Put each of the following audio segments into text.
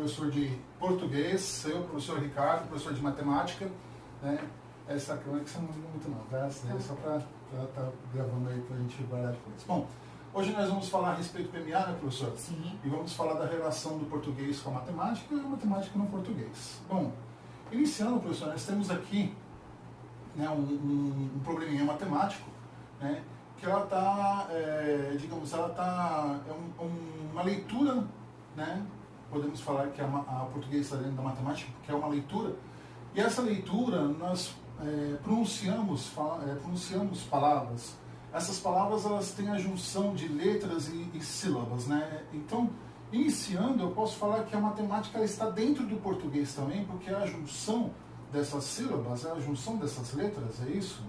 professor de português, eu, professor Ricardo, professor de matemática, né? Essa câmera que você não liga muito não, tá? Essa daí é só para estar gravando aí para a gente guardar depois. Bom, hoje nós vamos falar a respeito do PMA, né, professor? Sim. E vamos falar da relação do português com a matemática e a matemática no português. Bom, iniciando, professor, nós temos aqui, né, um probleminha matemático, né, que ela está, digamos, ela está, uma leitura, né, podemos falar que a português está dentro da matemática, porque é uma leitura, e essa leitura nós pronunciamos palavras. Essas palavras elas têm a junção de letras e sílabas, né? Então, iniciando, eu posso falar que a matemática ela está dentro do português também, porque é a junção dessas sílabas, é a junção dessas letras, é isso?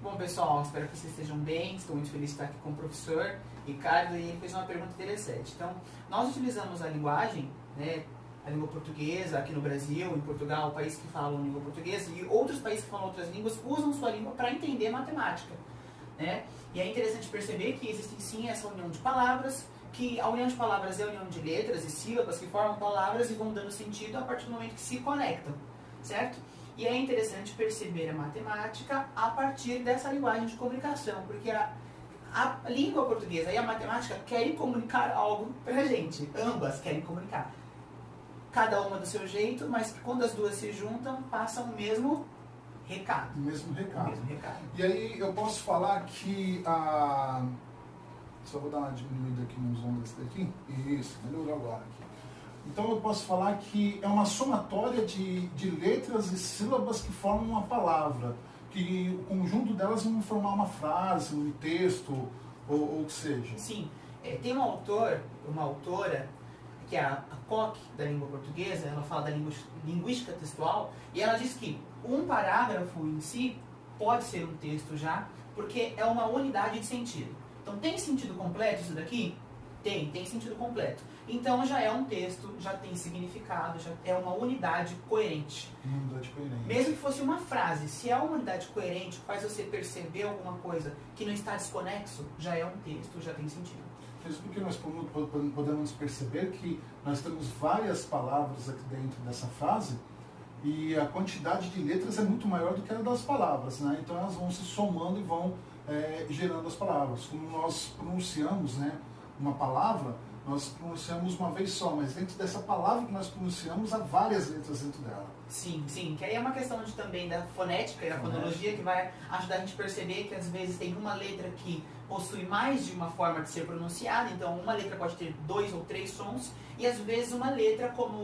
Bom, pessoal, espero que vocês estejam bem. Estou muito feliz de estar aqui com o professor Ricardo e ele fez uma pergunta interessante. Então, nós utilizamos a linguagem, né, a língua portuguesa aqui no Brasil, em Portugal, países que falam língua portuguesa, e outros países que falam outras línguas usam sua língua para entender matemática, né? E é interessante perceber que existe sim essa união de palavras, que a união de palavras é a união de letras e sílabas que formam palavras e vão dando sentido a partir do momento que se conectam, certo? E é interessante perceber a matemática a partir dessa linguagem de comunicação, porque a língua portuguesa e a matemática querem comunicar algo pra gente, ambas querem comunicar. Cada uma do seu jeito, mas que quando as duas se juntam, passam o mesmo recado. O mesmo recado. O mesmo recado. E aí eu posso falar que só vou dar uma diminuída aqui nos ondas daqui. Isso, melhorou agora aqui. Então eu posso falar que é uma somatória de letras e sílabas que formam uma palavra, que o conjunto delas vão formar uma frase, um texto, ou o que seja. Sim, tem um autor, uma autora, que é a Koch, da língua portuguesa, ela fala da linguística textual, e ela diz que um parágrafo em si pode ser um texto já, porque é uma unidade de sentido. Então, tem sentido completo isso daqui? Tem sentido completo. Então, já é um texto, já tem significado, já é uma unidade coerente. Uma unidade coerente. Mesmo que fosse uma frase, se é uma unidade coerente, faz você perceber alguma coisa que não está desconexo, já é um texto, já tem sentido. Isso porque nós podemos perceber que nós temos várias palavras aqui dentro dessa frase e a quantidade de letras é muito maior do que a das palavras, né? Então elas vão se somando e vão gerando as palavras. Como nós pronunciamos, né, uma palavra, nós pronunciamos uma vez só, mas dentro dessa palavra que nós pronunciamos há várias letras dentro dela. Sim, que aí é uma questão também da fonética e da fonologia que vai ajudar a gente a perceber que às vezes tem uma letra que possui mais de uma forma de ser pronunciada, então uma letra pode ter 2 ou 3 sons, e às vezes uma letra como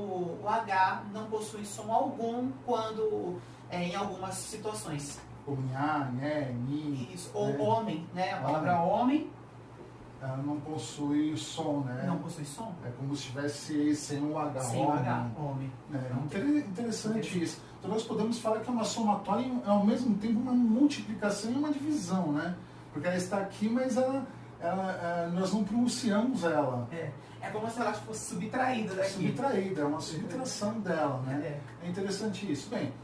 o H não possui som algum quando em algumas situações. Como nhá, nhé, ni. Isso, ou homem, né? A palavra homem. Ela não possui som, né? Não possui som. É como se estivesse sem o H. Sem o H, homem. Interessante isso. Então nós podemos falar que é uma somatória e ao mesmo tempo uma multiplicação e uma divisão, né? Porque ela está aqui, mas nós não pronunciamos ela. É como se ela fosse subtraída daqui. Subtraída, é uma subtração dela, né? É interessante isso. Bem,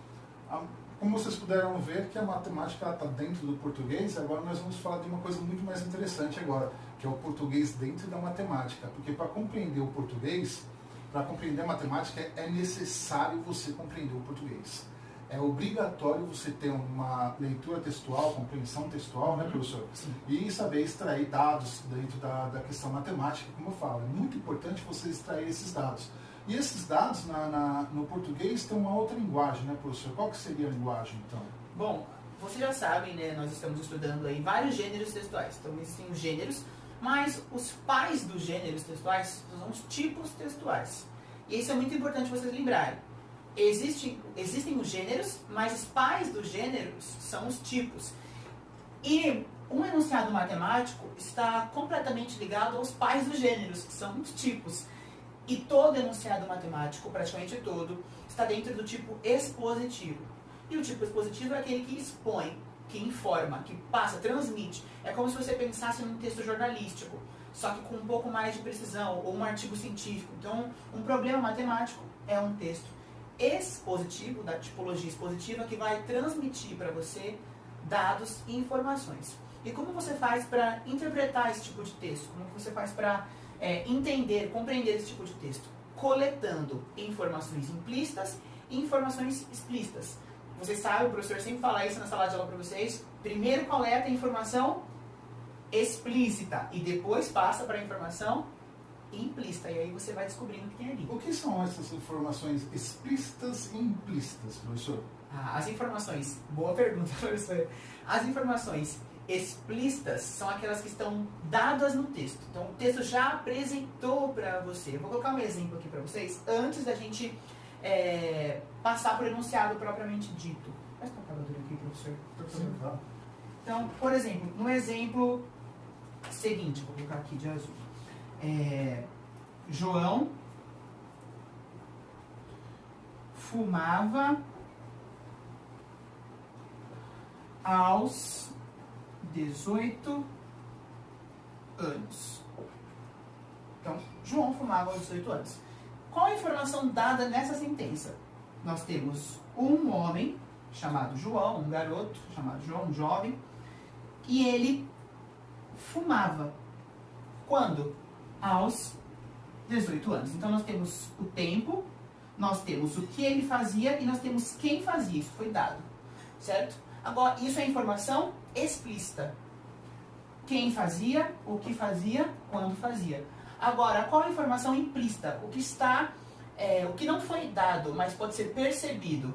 como vocês puderam ver que a matemática está dentro do português, agora nós vamos falar de uma coisa muito mais interessante agora, que é o português dentro da matemática. Porque para compreender o português, para compreender a matemática, é necessário você compreender o português. É obrigatório você ter uma leitura textual, compreensão textual, né, professor? Sim. E saber extrair dados dentro da questão matemática, como eu falo. É muito importante você extrair esses dados. E esses dados no português tem uma outra linguagem, né, professor? Qual que seria a linguagem, então? Bom, vocês já sabem, né, nós estamos estudando aí vários gêneros textuais. Então existem os gêneros, mas os pais dos gêneros textuais são os tipos textuais. E isso é muito importante vocês lembrarem. Existem os gêneros, mas os pais dos gêneros são os tipos. E um enunciado matemático está completamente ligado aos pais dos gêneros, que são os tipos. E todo enunciado matemático, praticamente todo, está dentro do tipo expositivo. E o tipo expositivo é aquele que expõe, que informa, que passa, transmite. É como se você pensasse num texto jornalístico, só que com um pouco mais de precisão, ou um artigo científico. Então, um problema matemático é um texto expositivo, da tipologia expositiva, que vai transmitir para você dados e informações. E como você faz para interpretar esse tipo de texto? Como você faz para entender, compreender esse tipo de texto? coletando informações implícitas e informações explícitas. Vocês sabem, o professor sempre fala isso na sala de aula para vocês. Primeiro coleta a informação explícita e depois passa para a informação implícita. E aí você vai descobrindo o que tem ali. O que são essas informações explícitas e implícitas, professor? As informações... Boa pergunta, professor. As informações explícitas são aquelas que estão dadas no texto. Então, o texto já apresentou para você. Eu vou colocar um exemplo aqui para vocês, antes da gente passar por enunciado propriamente dito. Faz com a acabadura aqui, professor. Sim, tá. Então, por exemplo, no exemplo seguinte, vou colocar aqui de azul. João fumava aos 18 anos. Então, João fumava aos 18 anos. Qual a informação dada nessa sentença? Nós temos um homem chamado João, um garoto chamado João, um jovem, e ele fumava. Quando? Aos 18 anos. Então, nós temos o tempo, nós temos o que ele fazia e nós temos quem fazia. Isso foi dado. Certo? Agora, isso é informação explícita. Quem fazia, o que fazia, quando fazia. Agora, qual a informação implícita? O que está, o que não foi dado, mas pode ser percebido.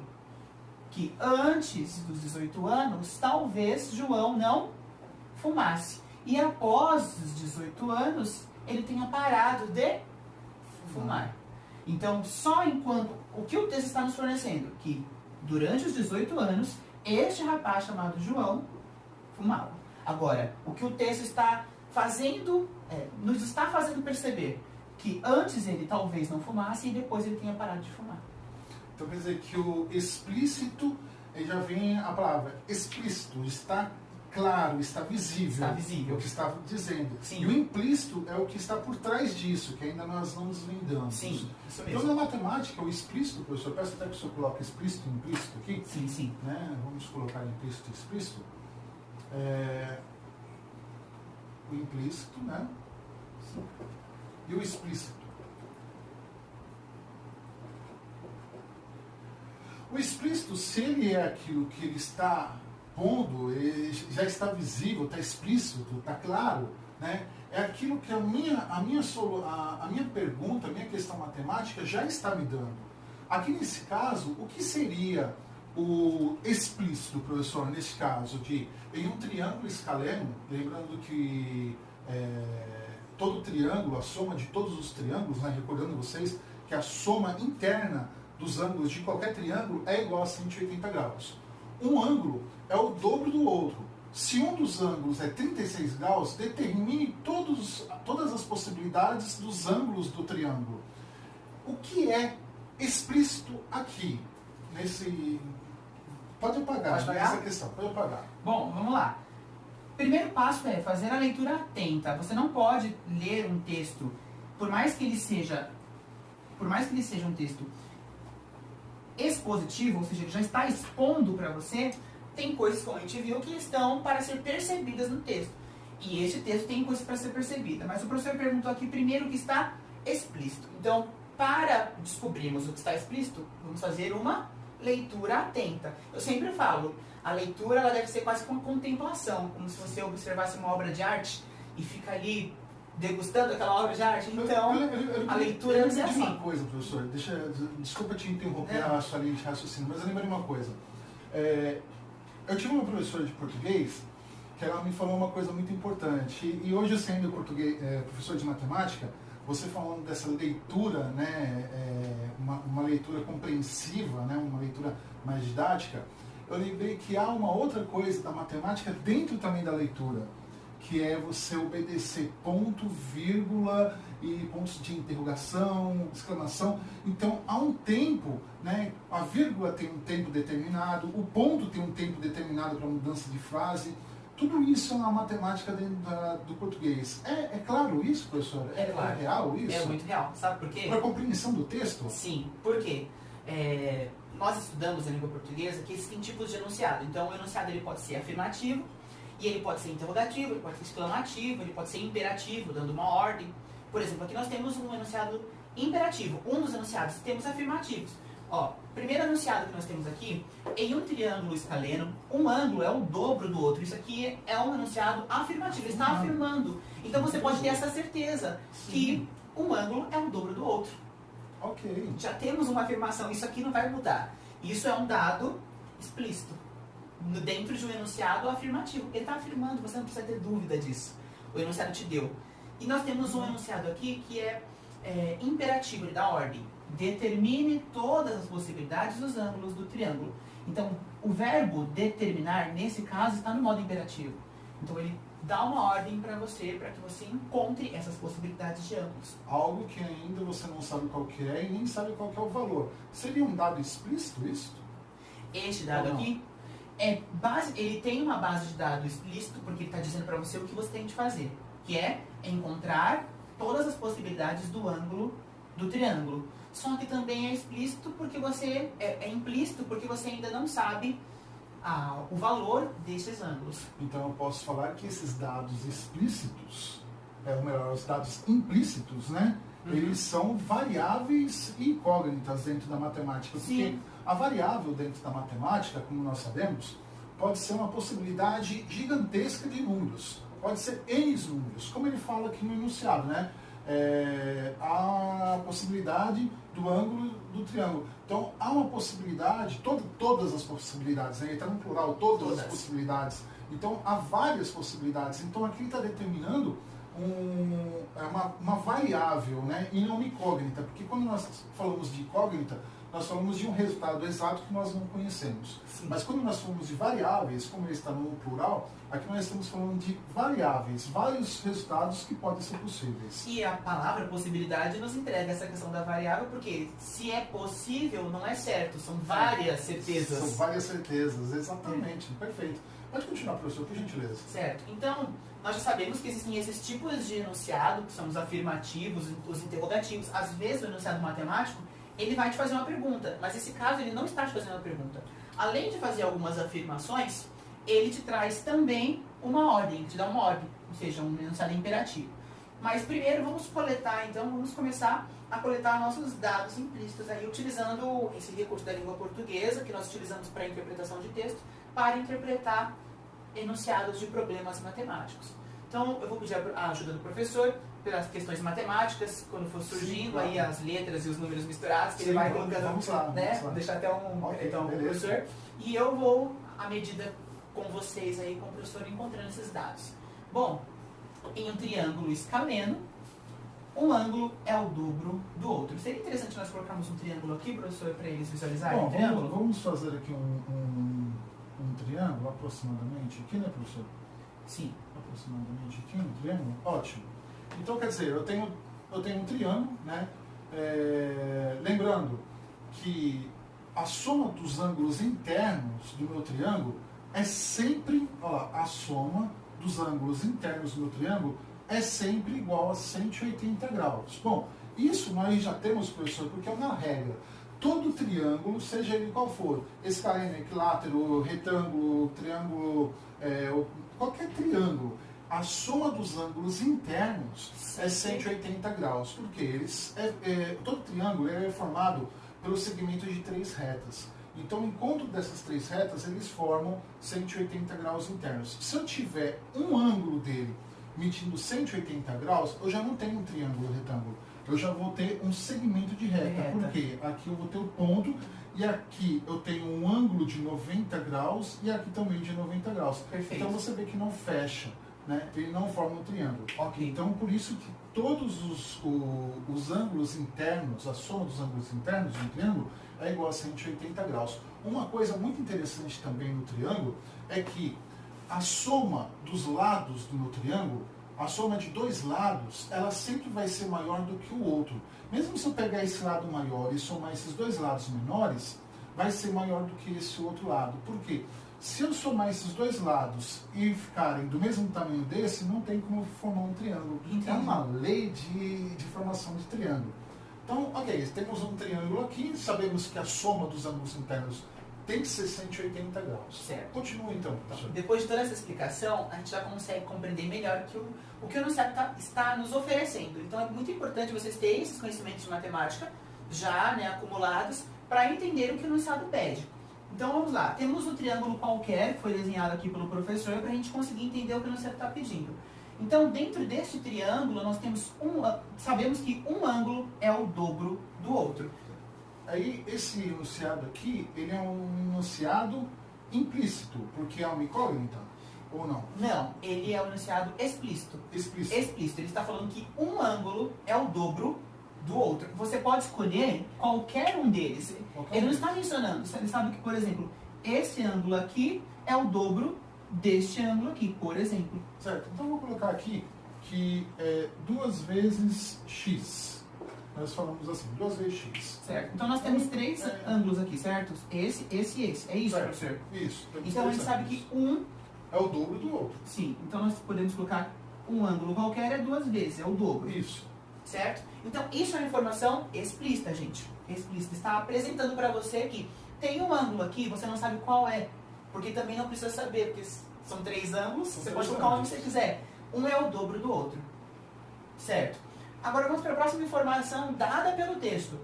Que antes dos 18 anos, talvez João não fumasse. E após os 18 anos, ele tenha parado de fumar. Então, só enquanto... O que o texto está nos fornecendo? Que durante os 18 anos, este rapaz chamado João fumava. Agora, o que o texto está fazendo, nos está fazendo perceber que antes ele talvez não fumasse e depois ele tenha parado de fumar. Então quer dizer que o explícito, já vem a palavra explícito, está claro, está visível. Está visível. O que está dizendo. Sim. E o implícito é o que está por trás disso, que ainda nós não nos desvendamos. Sim, isso mesmo. Então na matemática, o explícito, professor, peço até que o senhor coloque explícito e implícito aqui. Sim, sim. Né? Vamos colocar implícito e explícito. O implícito, né? E o explícito. O explícito, se ele é aquilo que ele está pondo, ele já está visível, está explícito, está claro, né? É aquilo que a minha pergunta, a minha questão matemática já está me dando. Aqui nesse caso, o que seria o explícito, professor, nesse caso, em um triângulo escaleno, lembrando que todo triângulo, a soma de todos os triângulos, né, recordando vocês que a soma interna dos ângulos de qualquer triângulo é igual a 180 graus. Um ângulo é o dobro do outro. Se um dos ângulos é 36 graus, determine todas as possibilidades dos ângulos do triângulo. O que é explícito aqui? Pode apagar, essa questão, pode apagar. Bom, vamos lá. Primeiro passo é fazer a leitura atenta. Você não pode ler um texto, por mais que ele seja um texto expositivo, ou seja, ele já está expondo para você, tem coisas, como a gente viu, que estão para ser percebidas no texto. E este texto tem coisas para ser percebida. Mas o professor perguntou aqui primeiro o que está explícito. Então, para descobrirmos o que está explícito, vamos fazer uma leitura atenta. Eu sempre falo, a leitura ela deve ser quase como uma contemplação, como se você observasse uma obra de arte e fica ali degustando aquela obra de arte. Então, a leitura deve ser assim. Uma coisa, professor, desculpa te interromper a sua linha de raciocínio, mas eu lembrei uma coisa. Eu tive uma professora de português que ela me falou uma coisa muito importante. E hoje, eu sendo professor de matemática, você falando dessa leitura, né, uma leitura compreensiva, né, uma leitura mais didática, eu lembrei que há uma outra coisa da matemática dentro também da leitura, que é você obedecer ponto, vírgula e pontos de interrogação, exclamação. Então, há um tempo, né, a vírgula tem um tempo determinado, o ponto tem um tempo determinado para mudança de frase. Tudo isso é uma matemática dentro do português. É claro isso, professor? É claro. É real isso? É muito real. Sabe por quê? Para a compreensão do texto? Sim. Por quê? Nós estudamos a língua portuguesa que existem tipos de enunciado. Então, o enunciado ele pode ser afirmativo, e ele pode ser interrogativo, ele pode ser exclamativo, ele pode ser imperativo, dando uma ordem. Por exemplo, aqui nós temos um enunciado Imperativo, um dos enunciados. Temos afirmativos. Ó, primeiro enunciado que nós temos aqui, em um triângulo escaleno, um ângulo é o dobro do outro. Isso aqui é um enunciado afirmativo, ele está afirmando. Então você pode ter essa certeza que um ângulo é o dobro do outro. Ok. Já temos uma afirmação, isso aqui não vai mudar. Isso é um dado explícito, dentro de um enunciado afirmativo. Ele está afirmando, você não precisa ter dúvida disso. O enunciado te deu. E nós temos um enunciado aqui que é imperativo, ele dá ordem. Determine todas as possibilidades dos ângulos do triângulo. Então, o verbo determinar, nesse caso, está no modo imperativo. Então, ele dá uma ordem para que você encontre essas possibilidades de ângulos. Algo que ainda você não sabe qual que é e nem sabe qual que é o valor. Seria um dado explícito isso? Este dado aqui, ele tem uma base de dado explícito, porque ele está dizendo para você o que você tem de fazer, que é encontrar todas as possibilidades do ângulo do triângulo. Só que também é explícito porque você é implícito porque você ainda não sabe o valor desses ângulos. Então eu posso falar que esses dados explícitos, ou melhor, os dados implícitos, né? Eles são variáveis e incógnitas dentro da matemática. Porque a variável dentro da matemática, como nós sabemos, pode ser uma possibilidade gigantesca de números. Pode ser N números, como ele fala aqui no enunciado, né? A possibilidade do ângulo do triângulo. Então, há uma possibilidade, todas as possibilidades, né? Ele está no plural, todas as possibilidades. Então, há várias possibilidades. Então, aqui ele está determinando uma variável, né? E não uma incógnita, porque quando nós falamos de incógnita, nós falamos de um resultado exato que nós não conhecemos. Sim. Mas quando nós falamos de variáveis, como ele está no plural, aqui nós estamos falando de variáveis, vários resultados que podem ser possíveis. E a palavra possibilidade nos entrega essa questão da variável, porque se é possível, não é certo, são várias certezas. São várias certezas, exatamente, perfeito. Pode continuar, professor, por gentileza. Certo. Então, nós já sabemos que existem esses tipos de enunciado, que são os afirmativos, os interrogativos. Às vezes, o enunciado matemático, ele vai te fazer uma pergunta, mas nesse caso ele não está te fazendo uma pergunta. Além de fazer algumas afirmações, ele te traz também uma ordem, te dá uma ordem, ou seja, um enunciado imperativo. Mas primeiro vamos começar a coletar nossos dados implícitos aí, utilizando esse recurso da língua portuguesa, que nós utilizamos para interpretação de texto, para interpretar enunciados de problemas matemáticos. Então, eu vou pedir a ajuda do professor pelas questões matemáticas, quando for surgindo. Sim, claro. Aí as letras e os números misturados, que ele vai colocando, vamos lá. Vou deixar até então, o professor. E eu vou, à medida com vocês aí, com o professor, encontrando esses dados. Bom, em um triângulo escaleno, um ângulo é o dobro do outro. Seria interessante nós colocarmos um triângulo aqui, professor, para eles visualizarem? Bom, vamos fazer aqui um triângulo aproximadamente aqui, né, professor? Sim. Aproximadamente aqui, um triângulo. Ótimo. Então, quer dizer, eu tenho um triângulo, né? Lembrando que a soma dos ângulos internos do meu triângulo é sempre, a soma dos ângulos internos do meu triângulo é sempre igual a 180 graus. Bom, isso nós já temos, professor, porque é uma regra. Todo triângulo, seja ele qual for, escaleno, equilátero, retângulo, triângulo, qualquer triângulo, a soma dos ângulos internos é 180 graus, porque todo triângulo é formado pelo segmento de 3 retas. Então, o encontro dessas 3 retas, eles formam 180 graus internos. Se eu tiver um ângulo dele medindo 180 graus, eu já não tenho um triângulo retângulo. Eu já vou ter um segmento de reta. Por quê? Aqui eu vou ter o ponto e aqui eu tenho um ângulo de 90 graus e aqui também de 90 graus. Perfeito. Então você vê que não fecha, né? Ele não forma um triângulo. Okay. Então por isso que todos os ângulos internos, a soma dos ângulos internos de um triângulo é igual a 180 graus. Uma coisa muito interessante também no triângulo é que a soma dos lados do meu triângulo, a soma de 2 lados, ela sempre vai ser maior do que o outro. Mesmo se eu pegar esse lado maior e somar esses 2 lados menores, vai ser maior do que esse outro lado. Por quê? Se eu somar esses 2 lados e ficarem do mesmo tamanho desse, não tem como formar um triângulo. Entendi. É uma lei de formação de triângulo. Então, ok, temos um triângulo aqui, sabemos que a soma dos ângulos internos tem que ser 180 graus. Certo. Continua então, professor. Depois de toda essa explicação, a gente já consegue compreender melhor o que o enunciado está nos oferecendo. Então é muito importante vocês terem esses conhecimentos de matemática já, né, acumulados para entender o que o enunciado pede. Então vamos lá, temos um triângulo qualquer que foi desenhado aqui pelo professor para a gente conseguir entender o que o enunciado está pedindo. Então dentro deste triângulo nós temos sabemos que um ângulo é o dobro do outro. Aí esse enunciado aqui, ele é um enunciado implícito, porque é uma incógnita, ou não? Não, ele é um enunciado explícito. Explícito. Explícito, ele está falando que um ângulo é o dobro do outro. Você pode escolher qualquer um deles. Ele não está mencionando, ele sabe que, por exemplo, esse ângulo aqui é o dobro deste ângulo aqui, por exemplo. Certo, então eu vou colocar aqui que é 2 vezes x. Nós falamos assim, 2 vezes x. Certo, então nós temos 3 ângulos aqui, certo? Esse e esse. É isso, certo, professor? Isso. Então a gente sabe que um é o dobro do outro. Sim, então nós podemos colocar um ângulo qualquer é 2 vezes, é o dobro. Isso. Certo? Então isso é uma informação explícita, gente. Explícita. Está apresentando para você que tem um ângulo aqui, você não sabe qual é. Porque também não precisa saber, porque são 3 ângulos, você pode colocar onde você quiser. Um é o dobro do outro. Certo? Agora vamos para a próxima informação dada pelo texto.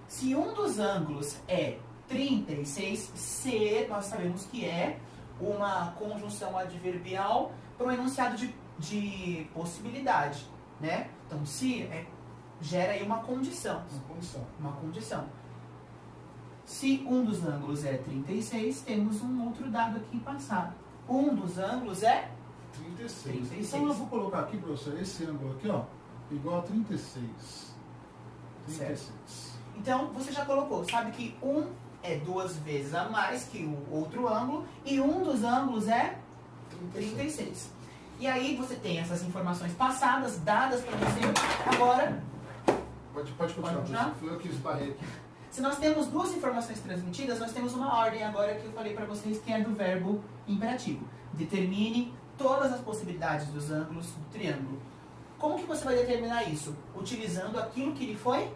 Se um dos ângulos é 36, se nós sabemos que é uma conjunção adverbial para um enunciado de possibilidade, né? Então, se gera aí uma condição. Uma condição. Se um dos ângulos é 36, temos um outro dado aqui passado. Um dos ângulos é 36. Então eu vou colocar aqui, professor, esse ângulo aqui, ó, igual a 36. 36. Certo. Então, você já colocou, sabe que um é 2 vezes a mais que o outro ângulo, e um dos ângulos é 36. E aí você tem essas informações passadas, dadas para você. Agora, pode continuar. Foi eu que esbarrei aqui. Se nós temos 2 informações transmitidas, nós temos uma ordem agora que eu falei para vocês, que é do verbo imperativo. Determine todas as possibilidades dos ângulos do triângulo. Como que você vai determinar isso? Utilizando aquilo que lhe foi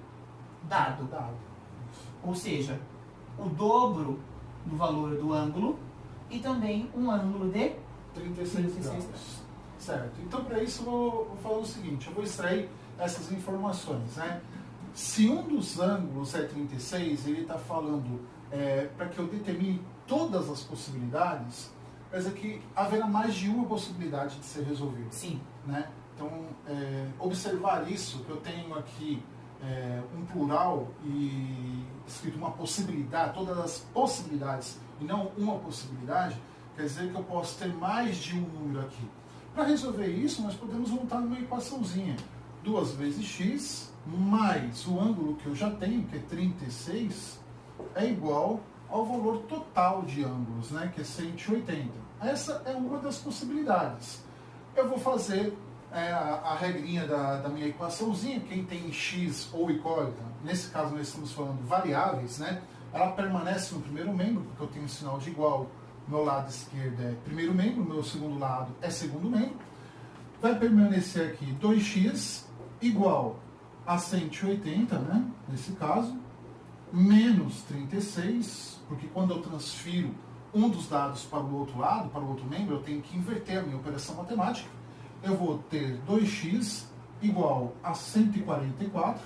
dado. Ou seja, o dobro do valor do ângulo e também um ângulo de 36 graus. Certo. Então, para isso, eu vou falar o seguinte. Eu vou extrair essas informações, né? Se um dos ângulos é 36, ele está falando para que eu determine todas as possibilidades, mas aqui haverá mais de uma possibilidade de ser resolvido. Sim. Né? Então, observar isso, que eu tenho aqui um plural e escrito uma possibilidade, todas as possibilidades e não uma possibilidade, quer dizer que eu posso ter mais de um número aqui. Para resolver isso, nós podemos montar uma equaçãozinha. 2 vezes x mais o ângulo que eu já tenho, que é 36, é igual ao valor total de ângulos, né, que é 180. Essa é uma das possibilidades. Eu vou fazer a regrinha da minha equaçãozinha. Quem tem x ou incógnita, nesse caso nós estamos falando variáveis, né, ela permanece no primeiro membro, porque eu tenho um sinal de igual. Meu lado esquerdo é primeiro membro, meu segundo lado é segundo membro. Vai permanecer aqui 2x igual a 180, né, nesse caso, menos 36, porque quando eu transfiro um dos dados para o outro lado, para o outro membro, eu tenho que inverter a minha operação matemática. Eu vou ter 2x igual a 144.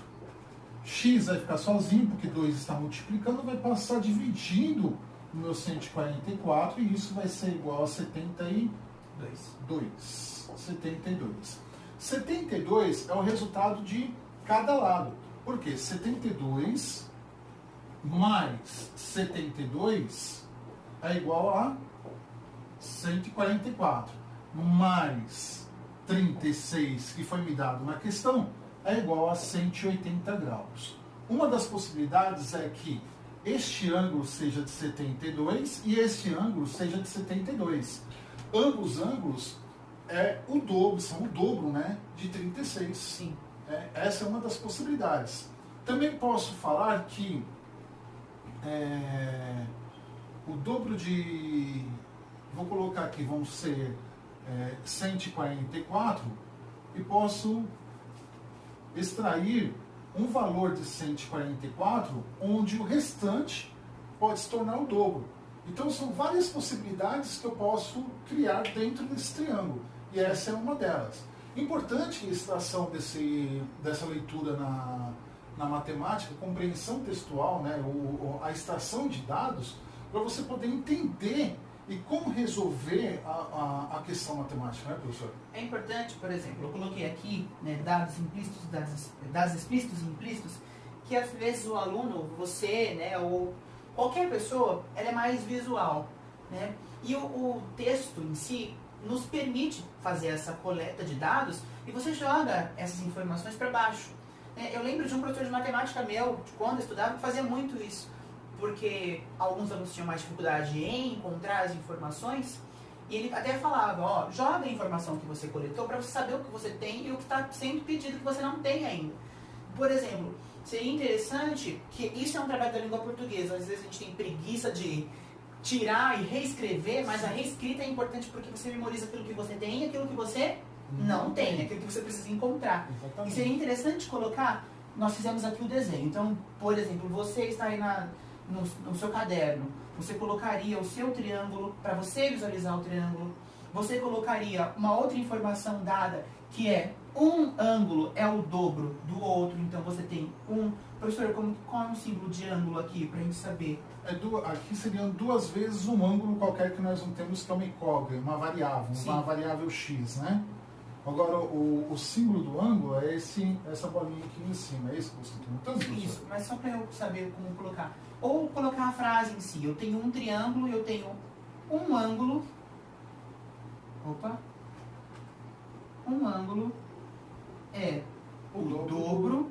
X vai ficar sozinho, porque 2 está multiplicando, vai passar dividindo o meu 144, e isso vai ser igual a 72. 72 é o resultado de cada lado. Por quê? 72 mais 72 é igual a 144. Mais 36, que foi me dado na questão, é igual a 180 graus. Uma das possibilidades é que este ângulo seja de 72 e este ângulo seja de 72. Ambos ângulos são o dobro, né, de 36. Sim. Essa é uma das possibilidades. Também posso falar que o dobro de... Vou colocar aqui, vão ser 144, e posso extrair um valor de 144, onde o restante pode se tornar o dobro. Então são várias possibilidades que eu posso criar dentro desse triângulo. E essa é uma delas. Importante a extração dessa leitura na matemática, compreensão textual, né, a extração de dados, para você poder entender e como resolver a questão matemática, né, professor? É importante, por exemplo, eu coloquei aqui, né, dados implícitos, dados explícitos e implícitos, que às vezes o aluno, você, né, ou qualquer pessoa, ela é mais visual, né? E o texto em si nos permite fazer essa coleta de dados e você joga essas informações para baixo. Eu lembro de um professor de matemática meu, quando eu estudava, que fazia muito isso, porque alguns alunos tinham mais dificuldade em encontrar as informações e ele até falava, ó, joga a informação que você coletou para você saber o que você tem e o que está sendo pedido que você não tem ainda. Por exemplo, seria interessante, que isso é um trabalho da língua portuguesa, às vezes a gente tem preguiça de tirar e reescrever, mas a reescrita é importante porque você memoriza aquilo que você tem e aquilo que você não tem, aquilo que você precisa encontrar. Exatamente. E seria interessante colocar, nós fizemos aqui o desenho, então, por exemplo, você está aí no seu caderno, você colocaria o seu triângulo, para você visualizar o triângulo, você colocaria uma outra informação dada, que é um ângulo é o dobro do outro, então você tem um... Professor, qual é o símbolo de ângulo aqui, para a gente saber? Aqui seriam 2 vezes um ângulo qualquer que nós não temos, que é uma incógnita, uma variável x, né? Agora, o símbolo do ângulo é essa bolinha aqui em cima, é isso que você está perguntando? Isso, mas só para eu saber como colocar. Ou colocar a frase em si, eu tenho um triângulo e eu tenho um ângulo... Opa! Um ângulo é o dobro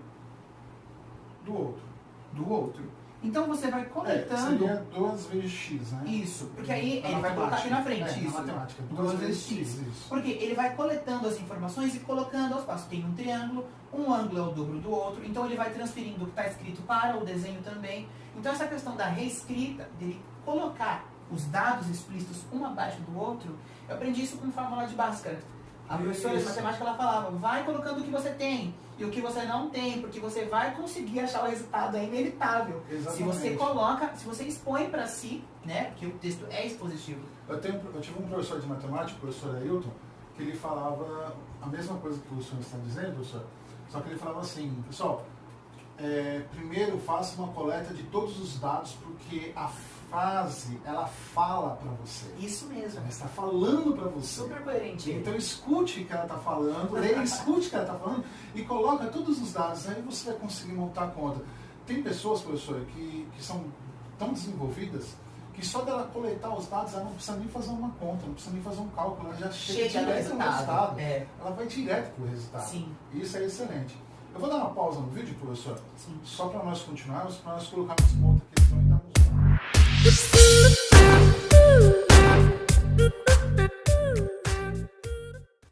do outro. Então você vai coletando... Seria 2 vezes x, né? Isso, porque aí ele vai colocar aqui na frente. Isso. Na matemática, 2 vezes x. Isso. Porque ele vai coletando as informações e colocando aos passos. Tem um triângulo, um ângulo é o dobro do outro, então ele vai transferindo o que está escrito para o desenho também. Então essa questão da reescrita, dele colocar os dados explícitos um abaixo do outro, eu aprendi isso com fórmula de Bhaskara. A professora de matemática, ela falava, vai colocando o que você tem e o que você não tem, porque você vai conseguir achar o resultado, é inevitável. Exatamente. Se você coloca, se você expõe para si, né, porque o texto é expositivo. Eu tive um professor de matemática, o professor Ailton, que ele falava a mesma coisa que o senhor está dizendo, professor, só que ele falava assim, pessoal, primeiro faça uma coleta de todos os dados, porque a frase, ela fala para você. Isso mesmo. Ela está falando para você. Super coerente. Então escute o que ela está falando, leia, escute o que ela está falando e coloca todos os dados, aí você vai conseguir montar a conta. Tem pessoas, professor, que são tão desenvolvidas que só dela coletar os dados, ela não precisa nem fazer uma conta, não precisa nem fazer um cálculo, ela já chega direto no resultado. Ela vai direto para o resultado. Sim. Isso é excelente. Eu vou dar uma pausa no vídeo, professor, Sim. só para nós continuarmos, para nós colocarmos uma outra questão e darmos uma...